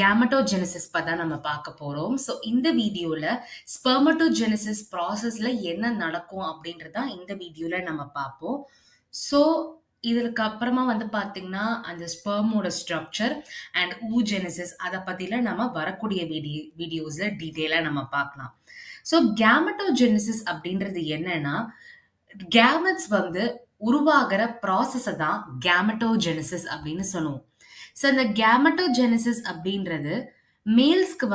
கேமட்டோஜெனிசிஸ் பத்தி நம்ம பார்க்க போறோம். ஸோ இந்த வீடியோல ஸ்பெர்மட்டோஜெனிசிஸ் ப்ராசஸ்ல என்ன நடக்கும் அப்படின்றது தான் இந்த வீடியோல நம்ம பார்ப்போம். ஸோ இதற்கு அப்புறமா பார்த்தீங்கன்னா, அந்த ஸ்பெர்மோட ஸ்ட்ரக்சர் அண்ட் oogenesis அத பத்திலாம் நம்ம வரக்கூடிய வீடியோஸ்ல டீட்டெயிலா நம்ம பார்க்கலாம். ஸோ கேமட்டோஜெனிசிஸ் அப்படின்றது என்னன்னா, கேமெட்ஸ் உருவாகிற ப்ராசஸ தான் கேமட்டோஜெனிசிஸ் அப்படின்னு சொல்லுவோம். ஸோ இந்த கேமட்டோஜெனிசிஸ் அப்படின்றது மேல்ஸ்க்கு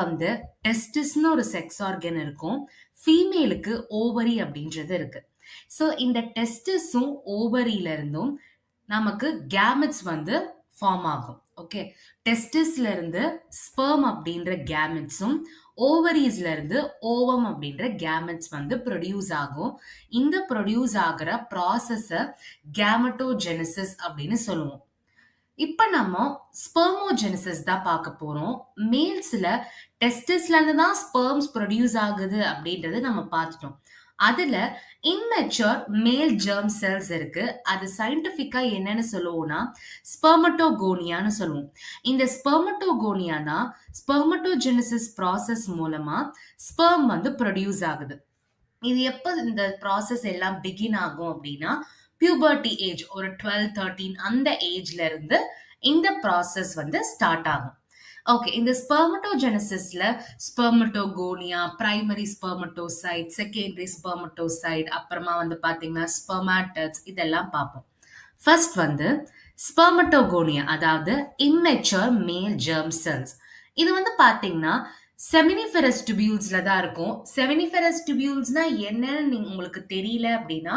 டெஸ்டிஸ்னு ஒரு செக்ஸ் ஆர்கன் இருக்கும். ஃபீமேலுக்கு ஓவரி அப்படின்றது இருக்கு. ஸோ இந்த டெஸ்டிஸும் ஓவரியில இருந்தும் நமக்கு கேமெட்ஸ் ஃபார்ம் ஆகும். ஓகே, டெஸ்டிஸ்ல இருந்து ஸ்பெர்ம் அப்படின்ற கேமெட்ஸும் ஓவரீஸ்ல இருந்து ஓவம் அப்படின்ற கேமெட்ஸ் ப்ரொடியூஸ் ஆகும். இந்த ப்ரொடியூஸ் ஆகிற ப்ராசஸ கேமட்டோஜெனிசிஸ் அப்படின்னு சொல்லுவோம். இப்ப நம்ம ஸ்பெர்மோஜெனிசிஸ் தான் பார்க்க போறோம். மேல்ஸ்ல டெஸ்டிஸ்ல இருந்து தான் ஸ்பெர்ம்ஸ் ப்ரொடியூஸ் ஆகுது அப்படின்றது நம்ம பார்த்துட்டோம். அதுல இம்மெச்சூர் மேல் ஜெர்ம் செல்ஸ் இருக்கு. அது சயின்டிபிக்கா என்னன்னு சொல்லுவோம்னா ஸ்பெர்மட்டோகோனியான்னு சொல்லுவோம். இந்த ஸ்பெர்மட்டோகோனியா தான் ஸ்பெர்மட்டோஜெனிசிஸ் ப்ராசஸ் மூலமா ஸ்பெர்ம் ப்ரொடியூஸ் ஆகுது. இது எப்ப இந்த ப்ராசஸ் எல்லாம் பிகின் ஆகும் அப்படின்னா, பியூபர்ட்டி ஏஜ் ஒரு 12, 13 அந்த ஏஜ்ல இருந்து இந்த ப்ராசஸ் ஸ்டார்ட் ஆகும். ஓகே, இந்த ஸ்பெர்மட்டோஜெனிசிஸ்ல ஸ்பெர்மட்டோகோனியா, பிரைமரி ஸ்பெர்மட்டோசைட், செகண்டரி ஸ்பெர்மட்டோசைட், அப்புறமா பாத்தீங்கன்னா ஸ்பெர்மாட்டட்ஸ் இதெல்லாம் பார்ப்போம். ஃபர்ஸ்ட் ஸ்பெர்மட்டோகோனியா, அதாவது இம்மெச்சூர் மேல் ஜெர்ம் செல்ஸ். இது பாத்தீங்கன்னா செமினிஃபெரஸ் டிபியூல்ஸ்ல தான் இருக்கும். செமினிஃபெரஸ் டிபியூல்ஸ்னா என்னன்னு உங்களுக்கு தெரியல அப்படின்னா,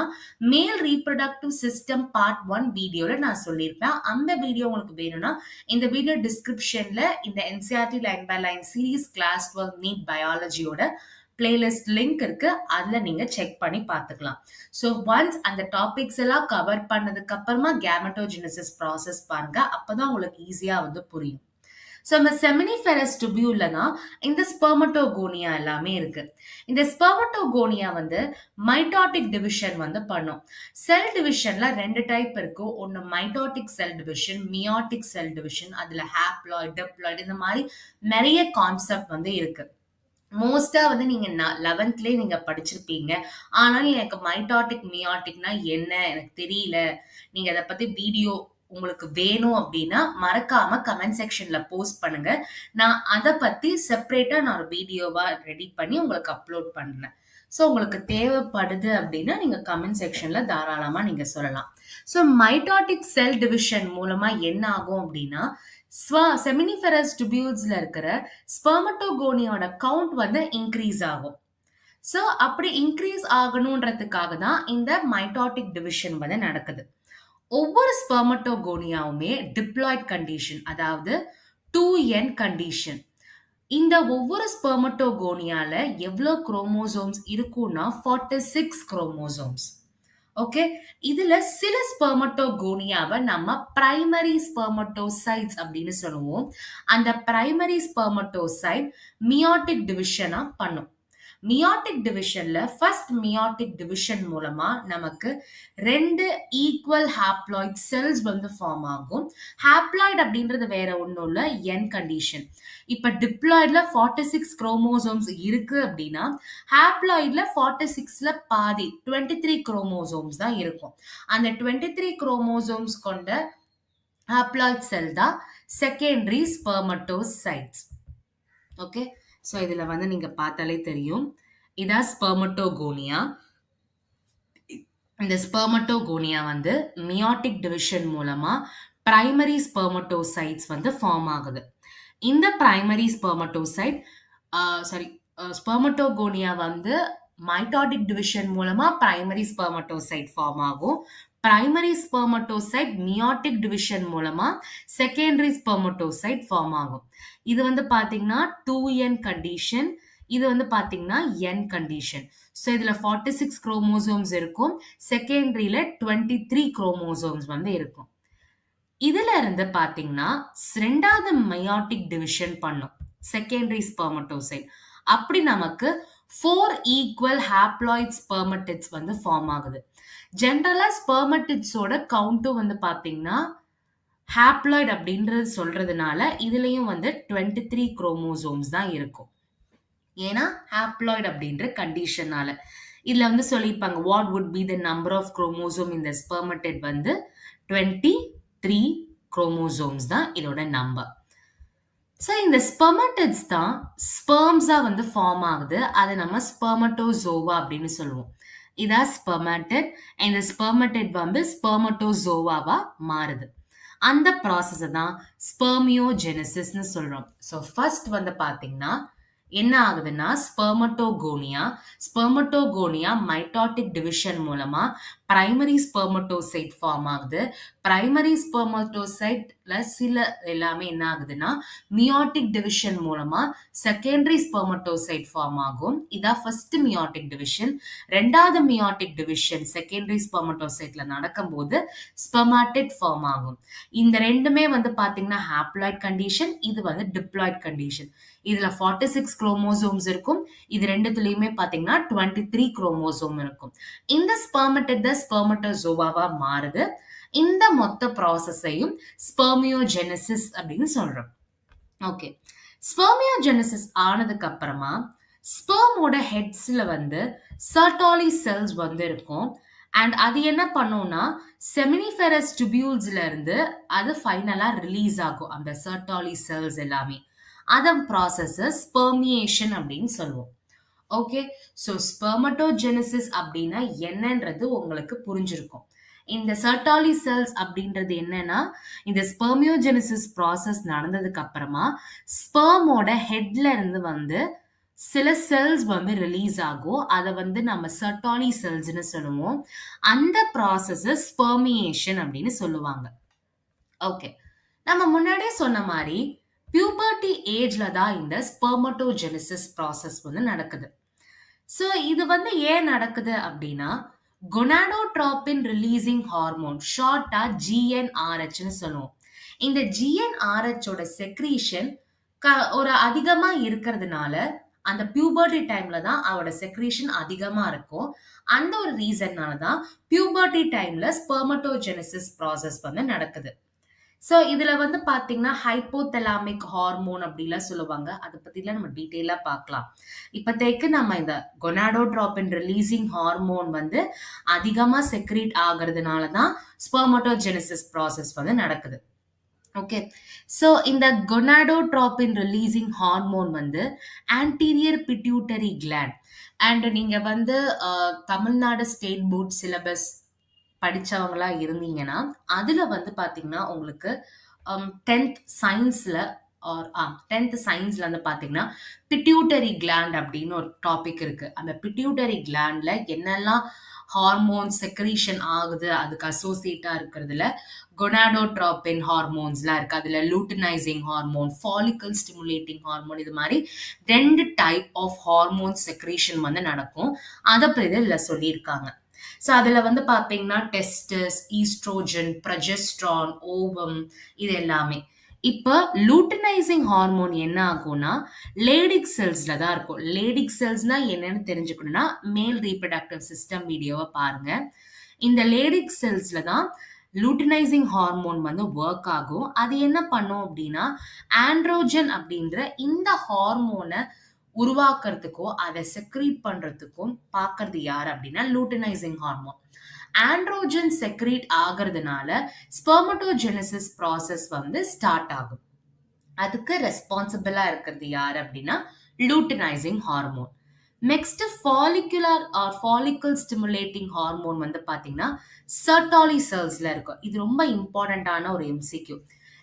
மேல் ரீப்ரொடக்டிவ் சிஸ்டம் பார்ட் 1 வீடியோல நான் சொல்லியிருப்பேன். அந்த வீடியோ உங்களுக்கு வேணும்னா இந்த வீடியோ டிஸ்கிரிப்ஷன்ல இந்த NCERT line by line series class 12 NEET பயாலஜியோட பிளேலிஸ்ட் லிங்க் இருக்கு. அதுல நீங்க செக் பண்ணி பார்த்துக்கலாம். ஸோ ஒன்ஸ் அந்த டாபிக்ஸ் எல்லாம் கவர் பண்ணதுக்கு அப்புறமா கேமட்டோஜெனிசிஸ் ப்ராசஸ் பாருங்க. அப்பதான் உங்களுக்கு ஈஸியா புரியும். ஸோ இந்த செமினிஃபெரஸ் டிபியூல்ல தான் இந்த ஸ்பெர்மட்டோகோனியா எல்லாமே இருக்கு. இந்த ஸ்பெர்மட்டோகோனியா மைட்டாட்டிக் டிவிஷன் பண்ணும். செல் டிவிஷன்ல 2 டைப் இருக்கு. ஒன்னு mitotic cell division, meiotic cell division. அதுல ஹாப்ளாய்ட், டிப்ளாய்ட் இந்த மாதிரி நிறைய கான்செப்ட் இருக்கு. மோஸ்டா நீங்க 11th நீங்க படிச்சிருப்பீங்க. ஆனாலும் எனக்கு மைட்டாட்டிக் மியாட்டிக்னா என்ன எனக்கு தெரியல, நீங்க அதை பத்தி வீடியோ உங்களுக்கு வேணும் அப்படின்னா மறக்காம கமெண்ட் செக்ஷன்ல போஸ்ட் பண்ணுங்க. நான் அதை பத்தி செப்பரேட்டா நான் ஒரு வீடியோவா ரெடி பண்ணி உங்களுக்கு அப்லோட் பண்றேன். ஸோ உங்களுக்கு தேவைப்படுது அப்படின்னா நீங்க கமெண்ட் செக்ஷன்ல தாராளமா நீங்க சொல்லலாம். ஸோ மைட்டாட்டிக் செல் டிவிஷன் மூலமா என்ன ஆகும் அப்படின்னா, செமினிஃபெரஸ் டிபியூல்ஸ்ல இருக்கிற ஸ்பெர்மட்டோகோனியோட கவுண்ட் இன்க்ரீஸ் ஆகும். ஸோ அப்படி இன்க்ரீஸ் ஆகணுன்றதுக்காக தான் இந்த மைட்டாட்டிக் டிவிஷன் நடக்குது. ஒவ்வொரு ஸ்பெர்மட்டோகோனியாவுமே டிப்ளாய்ட் கண்டிஷன், அதாவது 2n கண்டிஷன். இந்த ஒவ்வொரு ஸ்பெர்மட்டோகோனியால எவ்வளவு குரோமோசோம்ஸ் இருக்கும்னா 46 குரோமோசோம்ஸ். ஓகே, இதுல சில ஸ்பெர்மட்டோகோனியாவை நம்ம பிரைமரி ஸ்பெர்மட்டோசைட்ஸ் அப்படின்னு சொல்லுவோம். அந்த பிரைமரி ஸ்பெர்மட்டோசைட் மியாட்டிக் டிவிஷனா பண்ணும். மியாட்டிக் டிவிஷன்ல ஃபர்ஸ்ட் மியாட்டிக் டிவிஷன் மூலமா நமக்கு 2 ஈக்குவல் ஹாப்ளாய்ட் செல்ஸ் ஃபார்ம் ஆகும். ஹாப்ளாய்ட் அப்படின்றது வேற ஒண்ணும் இல்ல, n கண்டிஷன். இப்ப டிப்ளாய்ட்ல 46 குரோமோசோம்ஸ் இருக்கு அப்படின்னா, ஹாப்ளாய்ட்ல 46ல பாதி 23 குரோமோசோம்ஸ் தான் இருக்கும். அந்த 23 குரோமோசோம்ஸ் கொண்ட ஹாப்ளாய்ட் செல் தான் செகண்டரி ஸ்பெர்மட்டோசைட்ஸ். ஓகே, ஸோ இதில் நீங்கள் பார்த்தாலே தெரியும், இதான் ஸ்பெர்மட்டோகோனியா. இந்த ஸ்பெர்மட்டோகோனியா மியாட்டிக் டிவிஷன் மூலமா பிரைமரி ஸ்பெர்மட்டோசைட்ஸ் ஃபார்ம் ஆகுது. இந்த பிரைமரி ஸ்பெர்மட்டோசைட் ஸ்பெர்மட்டோகோனியா மைட்டாட்டிக் டிவிஷன் மூலமா பிரைமரி ஸ்பெர்மட்டோசைட் ஃபார்ம் ஆகும். பிரைமரி ஸ்பெர்மட்டோசைட் மியாட்டிக் டிவிஷன் மூலமா செகண்டரி ஸ்பெர்மட்டோசைட் ஃபார்ம் ஆகும். இது பாத்தீங்கன்னா 2n கண்டிஷன், இது பாத்தீங்கன்னா n கண்டிஷன். ஸோ இதுல 46 குரோமோசோம்ஸ் இருக்கும், செகண்டரியில 23 குரோமோசோம்ஸ் இருக்கும். இதுல இருந்து பாத்தீங்கன்னா 2வது மியாட்டிக் டிவிஷன் பண்ணும் செகண்டரி ஸ்பெர்மட்டோசைட். அப்படி நமக்கு 4 ஈக்குவல் ஹாப்ளாய்ட் ஸ்பெர்மட்டிட்ஸ் ஃபார்ம் ஆகுது. ஜென்ரலா ஸ்பெர்மட்டிட்ஸோட கவுண்ட்டும் பாத்தீங்கன்னா ஹாப்ளாய்டு அப்படின்றது சொல்றதுனால இதுலயும் வந்து 23 குரோமோசோம்ஸ் தான் இருக்கும். ஏன்னா ஹாப்ளாய்டு அப்படின்ற கண்டிஷனால. இதுல வந்து சொல்லியிருப்பாங்க what would be the number of chromosome இந்த ஸ்பெர்மடிட் வந்து 23 குரோமோசோம்ஸ் தான் இதோட நம்பர். ஸோ இந்த ஸ்பெர்மடிட்ஸ் தான் ஸ்பெர்ம்ஸா வந்து ஃபார்ம் ஆகுது. அதை நம்ம ஸ்பெர்மட்டோசோவா அப்படின்னு சொல்லுவோம். இதான் ஸ்பெர்மடிட். இந்த ஸ்பெர்மடிட் வந்து ஸ்பெர்மட்டோசோவாவா மாறுது. அந்த ப்ராசஸ் தான் ஸ்பெர்மியோஜெனசிஸ்னு சொல்றோம். ஸோ ஃபர்ஸ்ட் வந்து பாத்தீங்கன்னா என்ன ஆகுதுன்னா ஸ்பெர்மட்டோகோனியா மைட்டாட்டிக் டிவிஷன் மூலமா பிரைமரி ஸ்பெர்மட்டோசைட் ஃபார்ம் ஆகுது. பிரைமரி ஸ்பெர்மட்டோசைட்ல சில எல்லாமே என்ன ஆகுதுன்னா மியாட்டிக் டிவிஷன் மூலமா செகண்டரி ஸ்பெர்மட்டோசைட் ஃபார்ம் ஆகும். இதான் ஃபர்ஸ்ட் மியாட்டிக் டிவிஷன். ரெண்டாவது மியாட்டிக் டிவிஷன் செகண்டரி ஸ்பெர்மட்டோசைட்ல நடக்கும்போது ஸ்பெர்மாட்டிட் ஃபார்ம் ஆகும். இந்த ரெண்டுமே வந்து பாத்தீங்கன்னா ஹாப்ளாய்ட் கண்டிஷன், இது வந்து டிப்ளாய்ட் கண்டிஷன். இதுல 46 குரோமோசோம்ஸ் இருக்கும். இது ரெண்டுத்துலயுமே பாத்தீங்கன்னா 23 குரோமோசோம் இருக்கும். இந்த ஸ்பெர்மடிட் தான் ஸ்பெர்மட்டோசோவாவா மாறுது. இந்த மொத்த ப்ராசஸையும் ஸ்பெர்மியோஜெனசிஸ் அப்படின்னு சொல்றோம். ஓகே, ஸ்பெர்மியோஜெனசிஸ் ஆனதுக்கு அப்புறமா ஸ்பெர்மோட ஹெட்ஸ்ல வந்து சர்டாலி செல்ஸ் வந்து இருக்கும். அண்ட் அது என்ன பண்ணும்னா செமினிஃபெரஸ் டிபியூல்ஸ்ல இருந்து அது ஃபைனலா ரிலீஸ் ஆகும். அந்த சர்டாலி செல்ஸ் எல்லாமே அதன் ப்ராசஸ் ஸ்பெர்மியேஷன் அப்படின்னு சொல்லுவோம். ஓகே, ஸோ ஸ்பெர்மட்டோஜெனசிஸ் அப்படின்னா என்னன்றது உங்களுக்கு புரிஞ்சிருக்கும். இந்த சர்டாலி செல்ஸ் அப்படின்றது என்னன்னா இந்த ஸ்பெர்மியோஜெனசிஸ் ப்ராசஸ் நடந்ததுக்கு அப்புறமா ஸ்பெர்மோட ஹெட்ல இருந்து வந்து சில செல்ஸ் வந்து ரிலீஸ் ஆகும். அதை வந்து நம்ம சர்டாலி செல்ஸ்னு சொல்லுவோம். அந்த ப்ராசஸ் ஸ்பெர்மியேஷன் அப்படின்னு சொல்லுவாங்க. ஓகே, நம்ம முன்னாடியே சொன்ன மாதிரி பியூபர்ட்டி ஏஜ்ல தான் இந்த ஸ்பெர்மட்டோஜெனசிஸ் ப்ராசஸ் வந்து நடக்குது. ஸோ இது வந்து ஏன் நடக்குது அப்படின்னா கொனாடோட்ரோபின் ரிலீசிங் ஹார்மோன், ஷார்ட்டா ஜிஎன்ஆர்ஹெச்னு சொல்லுவோம். இந்த ஜிஎன்ஆர்ஹெச்சோட செக்ரீஷன் ஒரு அதிகமா இருக்கிறதுனால அந்த பியூபர்ட்டி டைம்ல தான் அவரோட செக்ரீஷன் அதிகமா இருக்கும். அந்த ஒரு ரீசன்னால தான் பியூபர்ட்டி டைம்ல ஸ்பெர்மட்டோஜெனசிஸ் ப்ராசஸ் வந்து நடக்குது. ஸோ இதுல வந்து பாத்தீங்கன்னா ஹைப்போதலாமிக் ஹார்மோன் அப்படிலாம் சொல்லுவாங்க. அதை பத்திலாம் நம்ம டீட்டெயிலா பார்க்கலாம். இப்போதைக்கு நம்ம இந்த கொனாடோட்ரோபின் ரிலீசிங் ஹார்மோன் வந்து அதிகமா செக்ரீட் ஆகிறதுனால தான் ஸ்பெர்மட்டோஜெனசிஸ் ப்ராசஸ் வந்து நடக்குது. ஓகே, ஸோ இந்த கொனாடோட்ரோபின் ரிலீசிங் ஹார்மோன் வந்து ஆன்டீரியர் பிட்யூட்டரி கிளாண்ட். அண்ட் நீங்க வந்து தமிழ்நாடு ஸ்டேட் போர்ட் சிலபஸ் படிச்சவங்களா இருந்தீங்கன்னா அதுல வந்து பாத்தீங்கன்னா உங்களுக்கு 10th சயின்ஸ்ல வந்து பாத்தீங்கன்னா பிட்யூட்டரி கிளாண்ட் அப்படின்னு ஒரு டாபிக் இருக்கு. அந்த பிட்யூட்டரி கிளாண்ட்ல என்னெல்லாம் ஹார்மோன் செக்ரீஷன் ஆகுது அதுக்கு அசோசியேட்டா இருக்கிறதுல கொனாடோட்ரோபின் ஹார்மோன்ஸ்லாம் இருக்கு. அதுல luteinising hormone, follicle stimulating hormone, இது மாதிரி 2 டைப் ஆஃப் ஹார்மோன் செக்ரீஷன் வந்து நடக்கும். அதை பத்தி இதுல சொல்லியிருக்காங்க. ஸோ அதில் வந்து பார்த்தீங்கன்னா டெஸ்டஸ், ஈஸ்ட்ரோஜன், ப்ரொஜெஸ்ட்ரான், ஓவம், இது எல்லாமே. இப்போ லூட்டினைசிங் ஹார்மோன் என்ன ஆகும்னா லேடிக் செல்ஸ்ல தான் இருக்கும். லேடிக் செல்ஸ்னா என்னன்னு தெரிஞ்சுக்கணும்னா மேல் ரீப்ரடக்டிவ் சிஸ்டம் வீடியோவை பாருங்க. இந்த லேடிக் செல்ஸ்ல தான் லூட்டினைசிங் ஹார்மோன் வந்து ஒர்க் ஆகும். அது என்ன பண்ணும் அப்படின்னா ஆண்ட்ரோஜன் அப்படின்ற இந்த ஹார்மோனை உருவாக்குறதுக்கும் அதை செக்ரீட் பண்றதுக்கும் பார்க்கறது யார் அப்படின்னா லூட்டினைசிங் ஹார்மோன். ஆண்ட்ரோஜன் செக்ரீட் ஆகிறதுனால ஸ்பெர்மட்டோஜெனசிஸ் ப்ராசஸ் வந்து ஸ்டார்ட் ஆகும். அதுக்கு ரெஸ்பான்சிபிளா இருக்கிறது யார் அப்படின்னா luteinising hormone. Next follicular or follicle stimulating hormone வந்து பாத்தீங்கன்னா சர்டாலி செல்ஸ்ல இருக்கும். இது ரொம்ப இம்பார்ட்டன்டான ஒரு எம்சிக்யூ.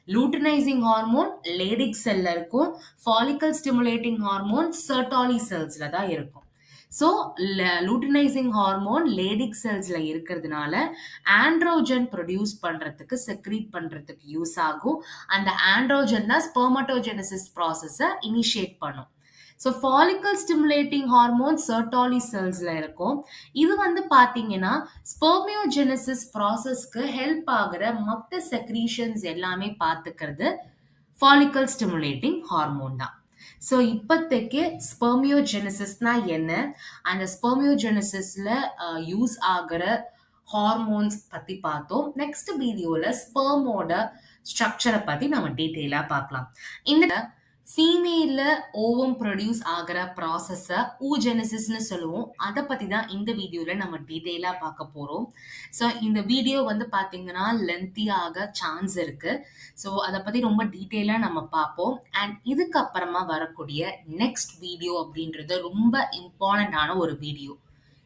லூட்டினைசிங் ஹார்மோன் லேடிக் செல்ல இருக்கும். ஃபாலிக்கல் ஸ்டிமுலேட்டிங் ஹார்மோன் சர்டாலி செல்ஸ்ல தான் இருக்கும். ஸோ லூட்டினைசிங் ஹார்மோன் லேடிக் செல்ஸ்ல இருக்கிறதுனால ஆண்ட்ரோஜன் ப்ரொடியூஸ் பண்றதுக்கு செக்ரீட் பண்றதுக்கு யூஸ் ஆகும். அந்த ஆண்ட்ரோஜன் தான் ஸ்பெர்மட்டோஜெனசிஸ் ப்ராசஸை இனிஷியேட் பண்ணும். ஸோ ஃபாலிக்கல் ஸ்டிமுலேட்டிங் ஹார்மோன் சர்டாலி செல்ஸ்ல இருக்கும். இது வந்து பாத்தீங்கன்னா ஸ்பெர்மியோஜெனசிஸ் ப்ராசஸ்க்கு ஹெல்ப் ஆகுற மொத்த செக்ரீஷன்ஸ் எல்லாமே பார்த்துக்கிறது ஃபாலிக்கல் ஸ்டிமுலேட்டிங் ஹார்மோன் தான். ஸோ இப்போதைக்கு ஸ்பெர்மியோஜெனசிஸ்னா என்ன, அந்த ஸ்பெர்மியோஜெனசிஸ்ல யூஸ் ஆகிற ஹார்மோன்ஸ் பத்தி பார்த்தோம். நெக்ஸ்ட் வீடியோல ஸ்பெர்மோட ஸ்ட்ரக்சர பத்தி நம்ம டீட்டெயிலா பார்க்கலாம். இந்த ஃபீமேல்ல ஓவம் ப்ரொடியூஸ் ஆகுற ப்ராசஸ ஊஜெனசிஸ்ன்னு சொல்லுவோம். அத பத்தி தான் இந்த வீடியோல நம்ம டீட்டெயிலா பார்க்க போறோம். ஸோ இந்த வீடியோ வந்து பார்த்தீங்கன்னா, லென்த்தியா ஆக சான்ஸ் இருக்கு. ஸோ அத பத்தி ரொம்ப டீட்டெயிலா நம்ம பார்ப்போம். அண்ட் இதுக்கப்புறமா வரக்கூடிய நெக்ஸ்ட் வீடியோ அப்படின்றது ரொம்ப இம்பார்ட்டன்ட்டான ஒரு வீடியோ.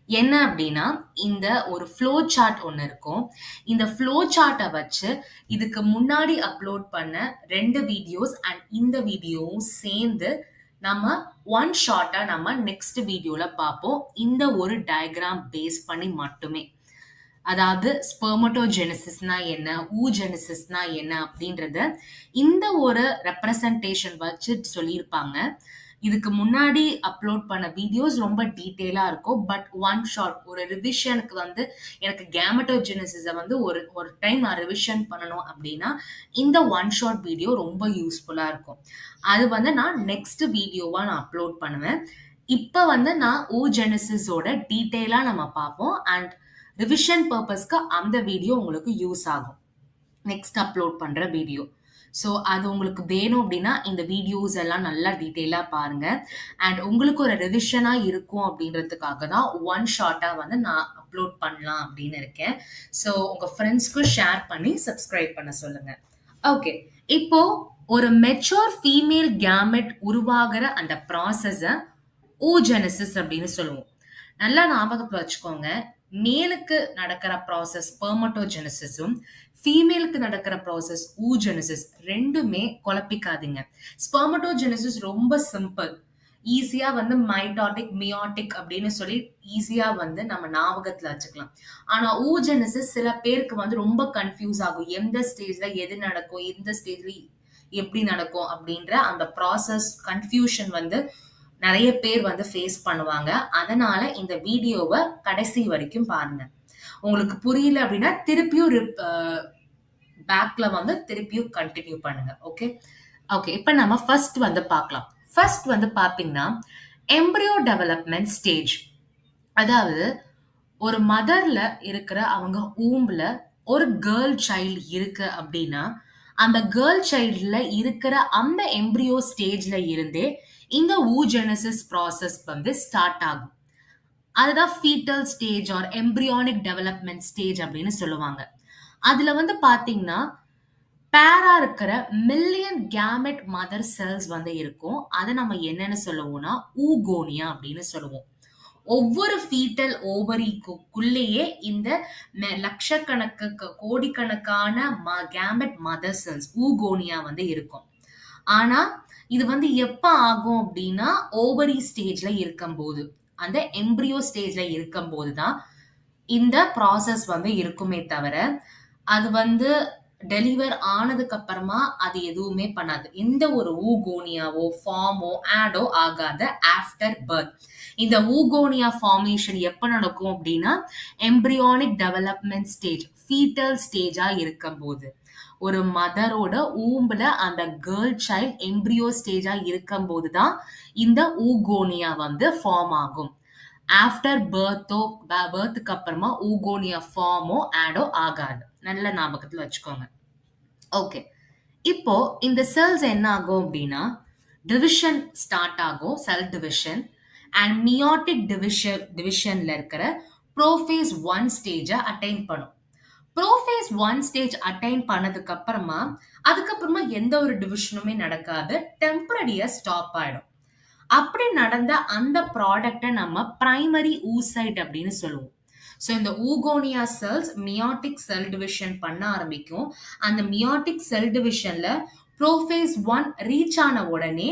என்ன அப்படின்னா, இந்த ஒரு ஃப்ளோ சார்ட் ஒண்ணு இருக்கும். இந்த ஃப்ளோ சார்ட்ட வச்சு இதுக்கு முன்னாடி அப்லோட் பண்ண 2 வீடியோஸ் அண்ட் இந்த வீடியோவும் சேர்ந்து நம்ம ஒன் ஷாட்டா நம்ம நெக்ஸ்ட் வீடியோல பார்ப்போம். இந்த ஒரு டயகிராம் பேஸ் பண்ணி மட்டுமே. அதாவது ஸ்பெர்மடோஜெனசிஸ்னா என்ன, ஊஜெனசிஸ்னா என்ன அப்படின்றத இந்த ஒரு ரெப்ரசன்டேஷன் வச்சு சொல்லியிருப்பாங்க. இதுக்கு முன்னாடி அப்லோட் பண்ண வீடியோஸ் ரொம்ப டீட்டெயிலா இருக்கும். பட் ஒன் ஷாட் ஒரு ரிவிஷனுக்கு வந்து எனக்கு கேமட்டோஜெனசிஸை வந்து ஒரு ஒரு டைம் நான் ரிவிஷன் பண்ணணும் அப்படின்னா இந்த ஒன் ஷாட் வீடியோ ரொம்ப யூஸ்ஃபுல்லா இருக்கும். அது வந்து நான் நெக்ஸ்ட் வீடியோவா நான் அப்லோட் பண்ணுவேன். இப்போ வந்து நான் ஊஜெனசிஸோட டீட்டெயிலா நம்ம பார்ப்போம். அண்ட் ரிவிஷன் பர்பஸ்க்கு அந்த வீடியோ உங்களுக்கு யூஸ் ஆகும். நெக்ஸ்ட் அப்லோட் பண்ற வீடியோ. ஸோ அது உங்களுக்கு வேணும் அப்படின்னா இந்த வீடியோஸ் எல்லாம் நல்லா டீட்டெயிலாக பாருங்க. அண்ட் உங்களுக்கு ஒரு ரிவிஷனா இருக்கும் அப்படின்றதுக்காக தான் ஒன் ஷார்ட்டா வந்து நான் அப்லோட் பண்ணலாம் அப்படின்னு இருக்கேன். ஸோ உங்க ஃப்ரெண்ட்ஸ்க்கும் ஷேர் பண்ணி சப்ஸ்கிரைப் பண்ண சொல்லுங்க. ஓகே, இப்போ ஒரு மெச்சூர் ஃபீமேல் கேமெட் உருவாகிற அந்த ப்ராசஸை ஊஜெனசிஸ் அப்படின்னு சொல்லுவோம். நல்லா ஞாபகத்துல வச்சுக்கோங்க. மேலுக்கு நடக்கிற ப்ராசஸ் ஸ்பெர்மடோஜெனசிஸும் ஃபீமேலுக்கு நடக்கிற ப்ராசஸ் ஊஜெனசிஸ் ரெண்டுமே குழப்பிக்காதீங்க. ஸ்பெர்மடோஜெனசிஸ் ரொம்ப சிம்பிள். ஈஸியா வந்து மைட்டாட்டிக் மியாட்டிக் அப்படின்னு சொல்லி ஈஸியா வந்து நம்ம ஞாபகத்துல வச்சுக்கலாம். ஆனா ஊஜெனசிஸ் சில பேருக்கு வந்து ரொம்ப கன்ஃபியூஸ் ஆகும். எந்த ஸ்டேஜ்ல எது நடக்கும், எந்த ஸ்டேஜ்ல எப்படி நடக்கும் அப்படின்ற அந்த ப்ராசஸ் கன்ஃபியூஷன் வந்து நிறைய பேர் வந்து ஃபேஸ் பண்ணுவாங்க. அதனால இந்த வீடியோவை கடைசி வரைக்கும் பாருங்க. உங்களுக்கு புரியல அப்படின்னா திருப்பியும் பேக்ல வந்து திருப்பியும் கண்டினியூ பண்ணுங்க. ஓகே ஓகே, இப்போ நம்ம ஃபர்ஸ்ட் வந்து பார்க்கலாம். ஃபர்ஸ்ட் வந்து பார்த்தீங்கன்னா எம்ப்ரியோ டெவலப்மெண்ட் ஸ்டேஜ். அதாவது ஒரு மதர்ல இருக்கிற அவங்க ஊம்புல ஒரு கேர்ள் சைல்டு இருக்கு அப்படின்னா அந்த கேர்ள் சைல்டுல இருக்கிற அந்த எம்ப்ரியோ ஸ்டேஜ்ல இருந்தே இந்த ஊஜெனசிஸ் ப்ராசஸ் வந்து ஸ்டார்ட் ஆகும். அதுதான் foetal stage or embryonic development stage அப்படின்னு சொல்லுவாங்க. அதுல வந்து பாத்தீங்கன்னா பேரா இருக்கிற மில்லியன் கேமெட் மதர் செல்ஸ் வந்து இருக்கும். அதை நம்ம என்னன்னு சொல்லுவோம்னா ஊகோனியா அப்படின்னு சொல்லுவோம். ஒவ்வொரு ஃபீட்டல் ஓவரிக்குள்ளேயே இந்த லட்சக்கணக்கு கோடிக்கணக்கான கேமெட் மதர் செல்ஸ் ஊகோனியா வந்து இருக்கும். ஆனா இது வந்து எப்ப ஆகும் அப்படின்னா ஓவரி ஸ்டேஜ்ல இருக்கும்போது, அந்த எம்ப்ரியோ ஸ்டேஜ்ல இருக்கும்போது தான் இந்த ப்ராசஸ் வந்து இருக்குமே தவிர அது வந்து டெலிவர் ஆனதுக்கு அப்புறமா அது எதுவுமே பண்ணாது. எந்த ஒரு ஊகோனியாவோ ஃபார்மோ ஆடோ ஆகாது ஆஃப்டர் பர்த். இந்த ஊகோனியா ஃபார்மேஷன் எப்ப நடக்கும் அப்படின்னா எம்ப்ரியானிக் டெவலப்மெண்ட் ஸ்டேஜ் ஃபீட்டல் ஸ்டேஜா இருக்கும்போது, ஒரு மதரோட ஊம்புல அந்த கேர்ள் சைல்ட் எம்ப்ரியோ ஸ்டேஜா இருக்கும்போது தான் இந்த ஊகோனியா வந்து ஃபார்ம் ஆகும். ஆஃப்டர் பர்த்துக்கு அப்புறமா ஊகோனியா ஃபார்மோ ஆடோ ஆகாது. நல்ல ஞாபகத்துல வச்சுக்கோங்க. ஓகே, இப்போ இந்த செல்ஸ் என்ன ஆகும் அப்படின்னா டிவிஷன் ஸ்டார்ட் ஆகும், செல் டிவிஷன் அண்ட் மியாட்டிக் டிவிஷன்ல இருக்கிற ப்ரோஃபேஸ் 1 ஸ்டேஜை அட்டைன் பண்ணும். ப்ரோஃபேஸ் 1 ஸ்டேஜ் அட்டைன் பண்ணதுக்கு அப்புறமா அதுக்கப்புறமா எந்த ஒரு டிவிஷனுமே நடக்காது, டெம்பரரியா ஸ்டாப் ஆயிடும். அப்படி நடந்த அந்த ப்ராடக்டை நம்ம பிரைமரி ஊசைட் அப்படின்னு சொல்லுவோம். ஸோ இந்த ஊகோனியா செல்ஸ் மியாட்டிக் செல் டிவிஷன் பண்ண ஆரம்பிக்கும். அந்த மியாட்டிக் செல் டிவிஷன்ல ப்ரோஃபேஸ் 1 ரீச் ஆன உடனே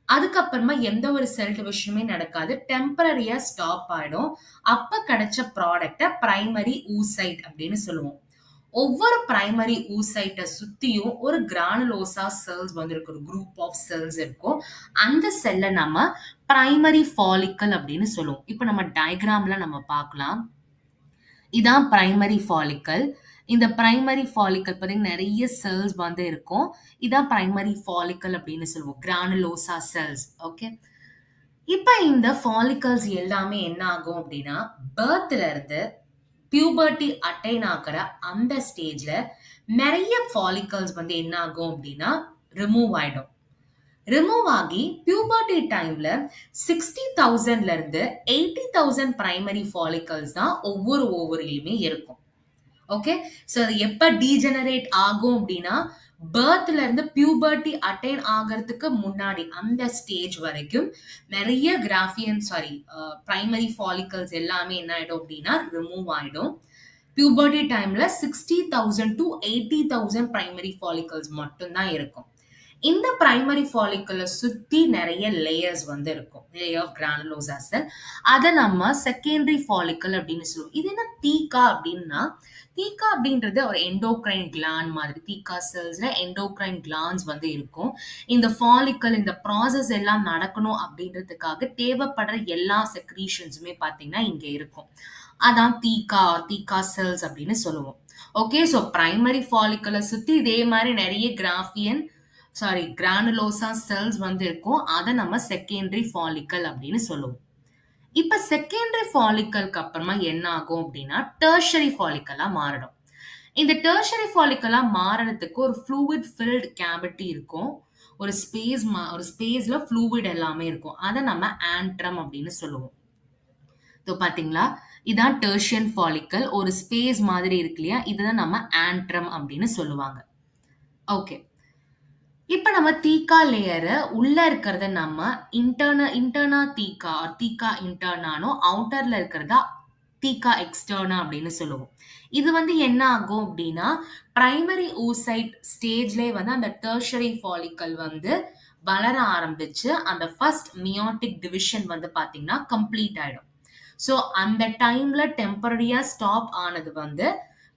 அதுக்கப்புறமா எந்த ஒரு செல் டிவிஷனுமே நடக்காது, டெம்பரரியா ஸ்டாப் ஆயிடும். அப்ப கிடைச்ச ப்ராடக்டை பிரைமரி ஊசைட் அப்படின்னு சொல்லுவோம். ஒவ்வொரு பிரைமரி ஊசைட்டை சுத்தியும் ஒரு கிரானுலோசா செல்ஸ் வந்து இருக்கு, ஒரு குரூப் ஆஃப் செல்ஸ் இருக்கும். அந்த செல்லை நம்ம பிரைமரி ஃபாலிக்கல் அப்படின்னு சொல்லுவோம். இப்போ நம்ம டயக்ராம்ல நம்ம பார்க்கலாம். இதான் பிரைமரி ஃபாலிக்கல். இந்த பிரைமரி ஃபாலிக்கல் பார்த்தீங்கன்னா நிறைய செல்ஸ் வந்து இருக்கும். இதான் பிரைமரி ஃபாலிக்கல் அப்படின்னு சொல்லுவோம், கிரானுலோசா செல்ஸ். ஓகே, இப்போ இந்த ஃபாலிக்கல்ஸ் எல்லாமே என்ன ஆகும் அப்படின்னா பர்த்ல இருந்து பியூபர்ட்டி அட்டைன் ஆகிற அந்த ஸ்டேஜ்ல நெறைய ஃபாலிகல்ஸ் வந்து என்ன ஆகும் அப்டின்னா, ரிமூவ் ஆயிடும். ரிமூவ் ஆகி பியூபர்ட்டி டைம்ல 60,000ல இருந்து 80,000 பிரைமரி ஃபாலிகல்ஸ் தான் ஒவ்வொரு ஓவரியிலுமே இருக்கும். ஓகே. சோ அது எப்ப டீஜெனரேட் ஆகும் அப்டின்னா, பர்த்ல இருந்து பியூபர்ட்டி அட்டைன் ஆகறதுக்கு முன்னாடி அந்த ஸ்டேஜ் வரைக்கும் நெறைய பிரைமரி ஃபாலிகல்ஸ் எல்லாமே என்ன ஆயிடும் அப்டின்னா ரிமூவ் ஆயிடும். பியூபர்ட்டி டைம்ல 60,000 to 80,000 பிரைமரி ஃபாலிகல்ஸ் மட்டும் தான் இருக்கும். இந்த பிரைமரி ஃபாலிக்கல சுத்தி நெறைய லேயர்ஸ் வந்து இருக்கும். லேயர் ஆஃப் கிரானுலோசா செல். அத நம்ம செகண்டரி ஃபாலிக்கல் அப்படின்னு சொல்லுவோம். இது என்ன தீக்கா அப்படின்னா, தீக்கா அப்படின்றது ஒரு எண்டோக்ரைன் கிளாண்ட் மாதிரி. தீக்கா செல்ஸ்ல எண்டோக்ரைன் கிளாண்ட்ஸ் வந்து இருக்கும். இந்த ஃபாலிக்கல் இந்த ப்ராசஸ் எல்லாம் நடக்கணும் அப்படின்றதுக்காக தேவைப்படுற எல்லா செக்ரீஷன்ஸுமே பார்த்தீங்கன்னா இங்க இருக்கும். அதான் தீக்கா செல்ஸ் அப்படின்னு சொல்லுவோம். ஓகே. ஸோ பிரைமரி ஃபாலிக்கலை சுத்தி இதே மாதிரி நிறைய கிரானுலோசா செல்ஸ் வந்து இருக்கும். அதை நம்ம செகண்டரி ஃபாலிக்கல் அப்படின்னு சொல்லுவோம். இப்ப செகண்டரி ஃபாலிக்கலுக்கு அப்புறமா என்ன ஆகும் அப்படின்னா டெர்ஷரி ஃபாலிக்கலா மாறிடும். இந்த டெர்ஷரி ஃபாலிக்கலா மாறதுக்கு ஒரு ஃப்ளூயிட் ஃபில்ட் கேவிட்டி இருக்கும். ஒரு ஸ்பேஸ்ல ஃப்ளூயிட் எல்லாமே இருக்கும். அதை நம்ம ஆண்ட்ரம் அப்படின்னு சொல்லுவோம். இதோ பாத்தீங்களா, இதான் டெர்ஷியன் ஃபாலிக்கல். ஒரு ஸ்பேஸ் மாதிரி இருக்கு இல்லையா, இதுதான் நம்ம ஆண்ட்ரம் அப்படின்னு சொல்லுவாங்க. ஓகே. இப்ப நம்ம தீக்கா லேயர உள்ள இருக்கிறத நம்ம இன்டர்னா தீக்கா இன்டர்னானோ, அவுட்டர்ல இருக்கிறதா தீக்கா எக்ஸ்டர்னா அப்படின்னு சொல்லுவோம். இது வந்து என்ன ஆகும் அப்படின்னா, பிரைமரி ஊசைட் ஸ்டேஜ்லயே வந்து அந்த டெர்ஷரி ஃபாலிக்கல் வந்து வளர ஆரம்பிச்சு அந்த ஃபர்ஸ்ட் மியோட்டிக் டிவிஷன் வந்து பாத்தீங்கன்னா கம்ப்ளீட் ஆயிடும். ஸோ அந்த டைம்ல டெம்பரரியா ஸ்டாப் ஆனது வந்து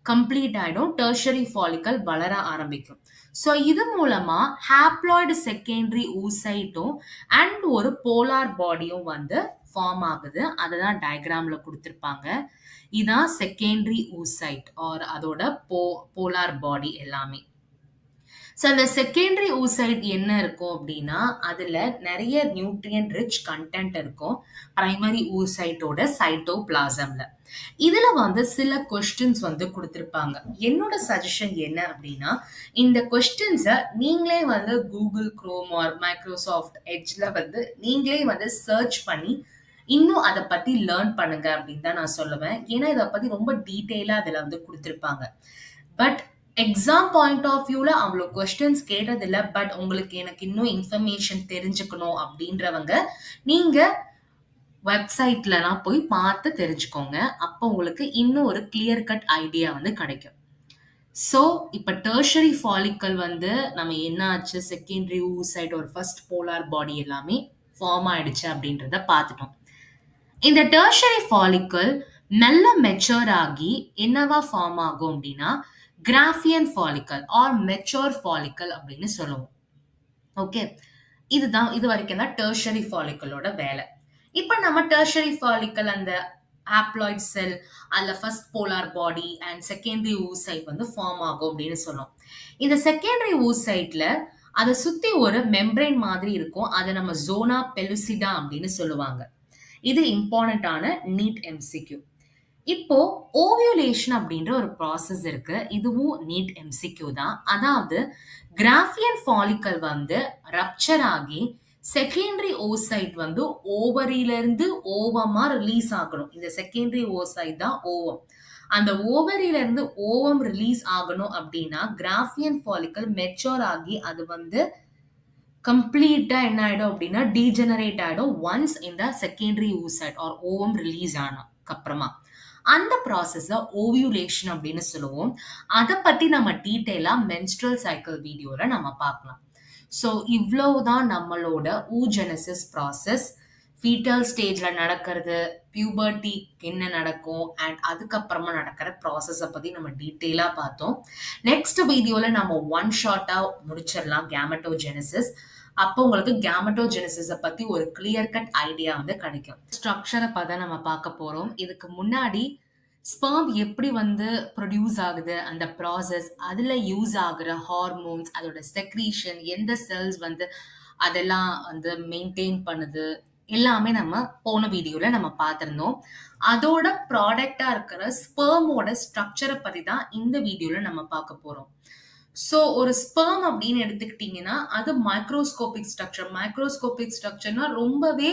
கம்ப்ளீட் ஆயிடும். டெர்ஷரி ஃபாலிக்கல் வளர ஆரம்பிக்கும். ஸோ இது மூலமா ஹாப்ளாய்டு செகண்டரி ஊசைட்டும் அண்ட் ஒரு போலார் பாடியும் வந்து ஃபார்ம் ஆகுது. அதுதான் டயக்ராம்ல கொடுத்திருப்பாங்க. இதான் செகண்டரி ஊசைட் ஆர் அதோட போலார் பாடி எல்லாமே. ஸோ அந்த செகண்டரி ஊசைட் என்ன இருக்கும் அப்படின்னா, அதுல நிறைய நியூட்ரியன்ட் ரிச் கண்டென்ட் இருக்கும் பிரைமரி ஊசைட்டோட சைட்டோபிளாசம்ல. இதுல வந்து சில கொஸ்டின்ஸ் வந்து கொடுத்திருப்பாங்க. என்னோட சஜஷன் என்ன அப்படின்னா, இந்த கொஸ்டின்ஸை நீங்களே வந்து கூகுள் குரோம் ஆர் மைக்ரோசாஃப்ட் எட்ஜ்ல வந்து நீங்களே வந்து சர்ச் பண்ணி இன்னும் அதை பத்தி லேர்ன் பண்ணுங்க அப்படின்னு தான் நான் சொல்லுவேன். ஏன்னா இதை பத்தி ரொம்ப டீட்டெயிலா அதுல வந்து கொடுத்திருப்பாங்க. பட் எக்ஸாம் பாயிண்ட் ஆஃப் வியூல அவ்வளோ கொஸ்டின்ஸ் கேட்டதில்லை. பட் உங்களுக்கு எனக்கு இன்னும் இன்ஃபர்மேஷன் தெரிஞ்சுக்கணும் அப்படின்றவங்க நீங்க வெப்சைட்லலாம் போய் பார்த்து தெரிஞ்சுக்கோங்க. அப்போ உங்களுக்கு இன்னும் ஒரு கிளியர் கட் ஐடியா வந்து கிடைக்கும். ஸோ இப்போ டெர்ஷரி ஃபாலிக்கல் வந்து நம்ம என்ன ஆச்சு, செகண்டரி ஊசைட் ஒரு ஃபர்ஸ்ட் போலார் பாடி எல்லாமே ஃபார்ம் ஆயிடுச்சு அப்படின்றத பார்த்துட்டோம். இந்த டெர்ஷரி ஃபாலிக்கல் நல்ல மெச்சூர் ஆகி என்னவா ஃபார்ம் ஆகும் அப்படின்னா Graafian follicle are mature follicle அப்படின்னு சொல்லுவோம். ஓகே. இது வரைக்கும் தான் டெர்ஷரி ஃபாலிக்கலோட வேலை. இப்ப நம்ம டெர்ஷரி ஃபாலிக்கல் அந்த ஹாப்ளாய்ட் செல் அதுல first polar body and secondary oocyte வந்து ஃபார்ம் ஆகும் அப்படின்னு சொன்னோம். இந்த செகண்டரி ஊசைட்ல அதை சுத்தி ஒரு மெம்பரைன் மாதிரி இருக்கும். அதை நம்ம ஜோனா பெலுசிடா அப்படின்னு சொல்லுவாங்க. இது இம்பார்ட்டன்டான நீட் எம்சிக்யூ. இப்போ ஓவியுலேஷன் அப்படின்ற ஒரு ப்ராசஸ் இருக்கு. இதுவும் நீட் எம்சிக்யூ தான். அதாவது கிராஃபியன் ஃபாலிக்கல் வந்து ரப்சர் ஆகி செகண்டரி ஓசைட் வந்து ஓவரியில இருந்து ஓவமா ரிலீஸ் ஆகணும். இந்த செகண்டரி ஓசைட் தான் ஓவம். அந்த ஓவரியில இருந்து ஓவம் ரிலீஸ் ஆகணும் அப்படின்னா கிராஃபியன் ஃபாலிக்கல் மெச்சூர் ஆகி அது வந்து கம்ப்ளீட்டா என்ன ஆயிடும் அப்படின்னா டீஜெனரேட் ஆயிடும் ஒன்ஸ் இந்த secondary oocyte or ovum release ஆனதுக்கு அப்புறமா. அந்த ப்ராசஸ ஓவியுலேஷன் அப்படின்னு சொல்லுவோம். அதை பத்தி நம்ம டீட்டெயிலா மென்ஸ்ட்ரல் சைக்கிள் வீடியோல நம்ம பார்க்கலாம். ஸோ இவ்வளவுதான் நம்மளோட ஊஜெனசிஸ் ப்ராசஸ். ஃபீட்டல் ஸ்டேஜ்ல நடக்கிறது, பியூபர்ட்டி என்ன நடக்கும் அண்ட் அதுக்கப்புறமா நடக்கிற ப்ராசஸை பத்தி நம்ம டீட்டெயிலா பார்த்தோம். நெக்ஸ்ட் வீடியோல நம்ம ஒன் ஷார்ட்டா முடிச்சிடலாம் கேமட்டோஜெனசிஸ். அப்போ உங்களுக்கு கேமட்டோஜெனசிஸை பத்தி ஒரு கிளியர் கட் ஐடியா வந்து கிடைக்கும். ஸ்ட்ரக்சரை பார்த்தா நம்ம பார்க்க போறோம். இதுக்கு முன்னாடி ஸ்பெர்ம் எப்படி வந்து ப்ரொடியூஸ் ஆகுது, அந்த ப்ராசஸ், அதுல யூஸ் ஆகுற ஹார்மோன்ஸ், அதோட செக்ரீஷன், எந்த செல்ஸ் வந்து அதெல்லாம் வந்து மெயின்டைன் பண்ணுது, எல்லாமே நம்ம போன வீடியோல நம்ம பார்த்திருந்தோம். அதோட ப்ராடக்ட்டா இருக்கிற ஸ்பெர்மோட ஸ்ட்ரக்சர பத்தி தான் இந்த வீடியோல நம்ம பார்க்க போறோம். ஸோ ஒரு ஸ்பெர்ம் அப்படின்னு எடுத்துக்கிட்டீங்கன்னா, அது மைக்ரோஸ்கோபிக் ஸ்ட்ரக்சர். மைக்ரோஸ்கோபிக் ஸ்ட்ரக்சர்னா ரொம்பவே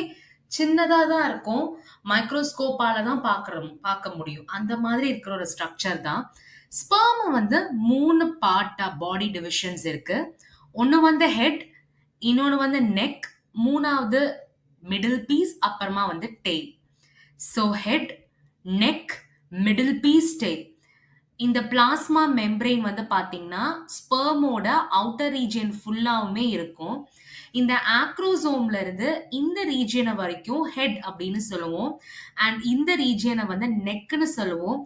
சின்னதா தான் இருக்கும். மைக்ரோஸ்கோப்பால தான் பார்க்க முடியும். அந்த மாதிரி இருக்கிற ஒரு ஸ்ட்ரக்சர் தான். ஸ்பெர்ம் வந்து 3 பார்ட்டா பாடி டிவிஷன்ஸ் இருக்கு. ஒண்ணு வந்து ஹெட், இன்னொன்னு வந்து நெக், 3வது மிடில் பீஸ், அப்புறமா வந்து tail. So head, neck, middle piece, tail. இந்த பிளாஸ்மா மெம்பரேன் வந்து பாத்தீங்கன்னா ஸ்பெர்மோட அவுட்டர் ரீஜியன் ஃபுல்லாவுமே இருக்கும். இந்த ஆக்ரோசோம்ல இருந்து இந்த ரீஜியனை வரைக்கும் ஹெட் அப்படின்னு சொல்லுவோம். அண்ட் இந்த ரீஜியனை வந்து நெக்னு சொல்லுவோம்.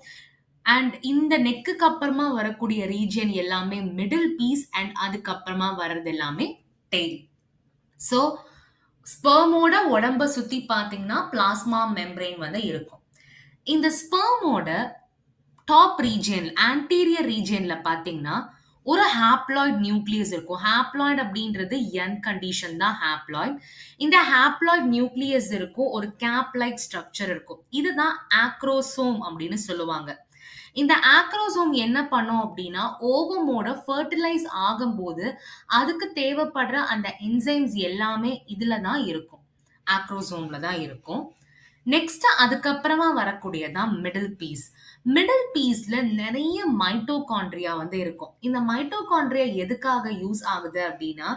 அண்ட் இந்த நெக்குக்கு அப்புறமா வரக்கூடிய ரீஜியன் எல்லாமே மிடில் பீஸ் அண்ட் அதுக்கப்புறமா வர்றது எல்லாமே டெயில். ஸோ ஸ்பெர்மோட உடம்ப சுத்தி பாத்தீங்கன்னா பிளாஸ்மா மெம்பரேன் வந்து இருக்கும். இந்த ஸ்பெர்மோட டாப் ரீஜியன் ஆன்டீரியர் ரீஜியன்ல பாத்தீங்கன்னா ஒரு ஹாப்ளாய்ட் நியூக்ளியஸ் இருக்கும். ஹாப்ளாய்ட் அப்படின்றது என் கண்டிஷன் தான் ஹாப்ளாய்ட். இந்த ஹாப்ளாய்ட் நியூக்ளியஸ் இருக்கும், ஒரு கேப் லைக் ஸ்ட்ரக்சர் இருக்கும். இதுதான் ஆக்ரோசோம் அப்படின்னு சொல்லுவாங்க. இந்த ஆக்ரோசோம் என்ன பண்ணும் அப்படின்னா ஓவமோட ஃபர்டிலைஸ் ஆகும்போது அதுக்கு தேவைப்படுற அந்த என்சைம்ஸ் எல்லாமே இதுல தான் இருக்கும், ஆக்ரோசோம்ல தான் இருக்கும். நெக்ஸ்ட் அதுக்கப்புறமா வரக்கூடியதான் மிடில் பீஸ். மிடில் பீஸ்ல நிறைய மைட்டோகாண்ட்ரியா வந்து இருக்கும். இந்த மைட்டோகாண்ட்ரியா எதுக்காக யூஸ் ஆகுது அப்படின்னா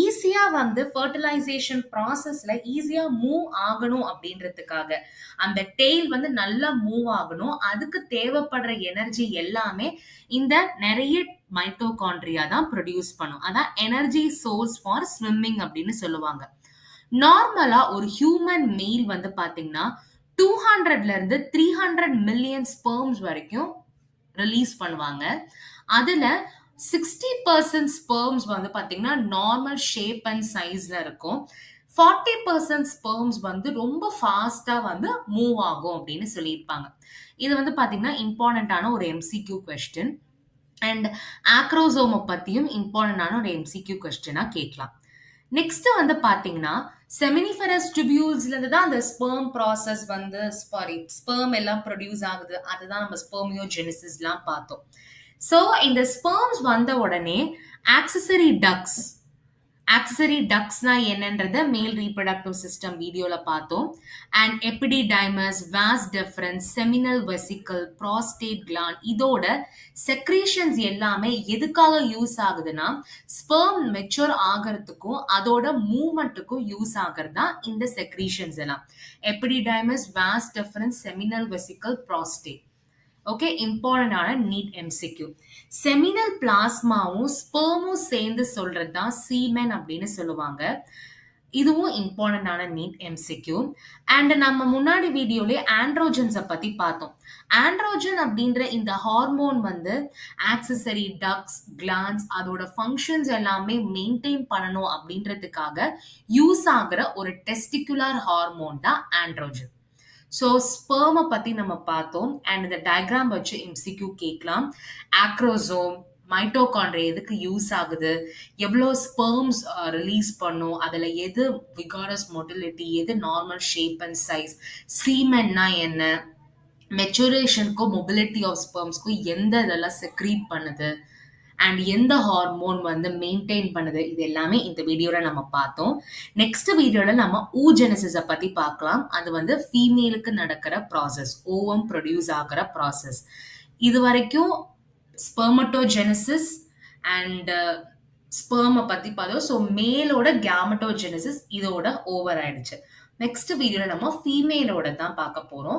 ஈஸியா வந்து ஃபர்டிலைசேஷன் ப்ராசஸ்ல ஈஸியா மூவ் ஆகணும் அப்படின்றதுக்காக. அந்த டெயில் வந்து நல்லா மூவ் ஆகணும், அதுக்கு தேவைப்படுற எனர்ஜி எல்லாமே இந்த நிறைய மைட்டோகாண்ட்ரியா தான் ப்ரொடியூஸ் பண்ணும். அதான் எனர்ஜி சோர்ஸ் ஃபார் ஸ்விம்மிங் அப்படின்னு சொல்லுவாங்க. நார்மலா ஒரு ஹியூமன் மெயில் வந்து பாத்தீங்கன்னா 200ல இருந்து 300 மில்லியன் ஸ்பெர்ம்ஸ் வரைக்கும் ரிலீஸ் பண்ணுவாங்க. அதுல 60% ஸ்பெர்ம்ஸ் வந்து பாத்தீங்கன்னா நார்மல் ஷேப் அண்ட் சைஸ்ல இருக்கும். 40% ஸ்பெர்ம்ஸ் வந்து ரொம்ப ஃபாஸ்டா வந்து மூவ் ஆகும் அப்படின்னு சொல்லியிருப்பாங்க. இது வந்து பாத்தீங்கன்னா இம்பார்ட்டன்டான ஒரு எம்சிக்யூ கொஸ்டின். அண்ட் ஆக்ரோசோமை பத்தியும் இம்பார்ட்டன்டான ஒரு எம்சிக்யூ கொஸ்டினா கேட்கலாம். நெக்ஸ்ட் வந்து பாத்தீங்கன்னா செமினிஃபரஸ் டியூபியூல்ஸ்ல இருந்து தான் அந்த ஸ்பெர்ம் ப்ராசஸ் வந்து ஸ்பெர்ம் எல்லாம் ப்ரொடியூஸ் ஆகுது. அதுதான் நம்ம ஸ்பெர்மியோஜெனிசிஸ்லாம் பார்த்தோம். ஸோ இந்த ஸ்பெர்ம்ஸ் வந்த உடனே ஆக்சசரி டக்ஸ்னா என்னன்றத மேல் ரீப்ரடக்டிவ் சிஸ்டம் வீடியோல பார்த்தோம். And epididymis, vas deferens, seminal vesicle, prostate gland, இதோட செக்ரீஷன்ஸ் எல்லாமே எதுக்காக யூஸ் ஆகுதுன்னா ஸ்பெர்ம் மெச்சூர் ஆகிறதுக்கும் அதோட மூவ்மெண்ட்டுக்கும் யூஸ் ஆகிறது தான் இந்த செக்ரீஷன்ஸ் எல்லாம். Epididymis, vas deferens, seminal vesicle, prostate. Okay, இம்பார்ட்டன்டான நீட் எம்சிக்யூ. செமினல் பிளாஸ்மாவும் ஸ்பெர்மும் சேர்ந்து சொல்றது தான் சீமென் அப்படின்னு சொல்லுவாங்க. இதுவும் இம்பார்ட்டன்டான நீட் எம்சிக்யூ. அண்ட் நம்ம முன்னாடி வீடியோல ஆண்ட்ரோஜன்ஸை பத்தி பார்த்தோம். ஆண்ட்ரோஜன் அப்படின்ற இந்த ஹார்மோன் வந்து ஆக்சசரி டக்ஸ், கிளான்ஸ், அதோட ஃபங்க்ஷன்ஸ் எல்லாமே மெயின்டைன் பண்ணணும் அப்படின்றதுக்காக யூஸ் ஆகிற ஒரு டெஸ்டிகுலர் ஹார்மோன் தான் ஆண்ட்ரோஜன். ஸோ ஸ்பெர்மை பத்தி நம்ம பார்த்தோம். அண்ட் இந்த டயக்ராம் வச்சு எம்சிக்யூ கேட்கலாம். ஆக்ரோசோம், மைட்டோகாண்ட்ரியா எதுக்கு யூஸ் ஆகுது, எவ்வளோ ஸ்பெர்ம்ஸ் ரிலீஸ் பண்ணும், அதில் எது விகாரஸ் மோட்டிலிட்டி, எது நார்மல் ஷேப் அண்ட் சைஸ், சீமென்னா என்ன, மெச்சுரேஷனுக்கும் மொபிலிட்டி ஆஃப் ஸ்பெர்ம்ஸ்க்கும் எந்த இதெல்லாம் செக்ரீட் பண்ணுது, அண்ட் எந்த ஹார்மோன் வந்து மெயின்டைன் பண்ணுது, இது எல்லாமே இந்த வீடியோல நம்ம பார்த்தோம். நெக்ஸ்ட் வீடியோல நம்ம ஊஜெனசிஸை பத்தி பார்க்கலாம். அது வந்து ஃபீமேலுக்கு நடக்கிற ப்ராசஸ், ஓவம் ப்ரொடியூஸ் ஆகிற ப்ராசஸ். இது வரைக்கும் ஸ்பெர்மட்டோஜெனசிஸ் அண்ட் ஸ்பெர்மை பத்தி பார்த்தோம். ஸோ மேலோட கேமட்டோஜெனசிஸ் இதோட ஓவர் ஆயிடுச்சு. நெக்ஸ்ட் வீடியோல நம்ம ஃபீமேலோட தான் பார்க்க போறோம்.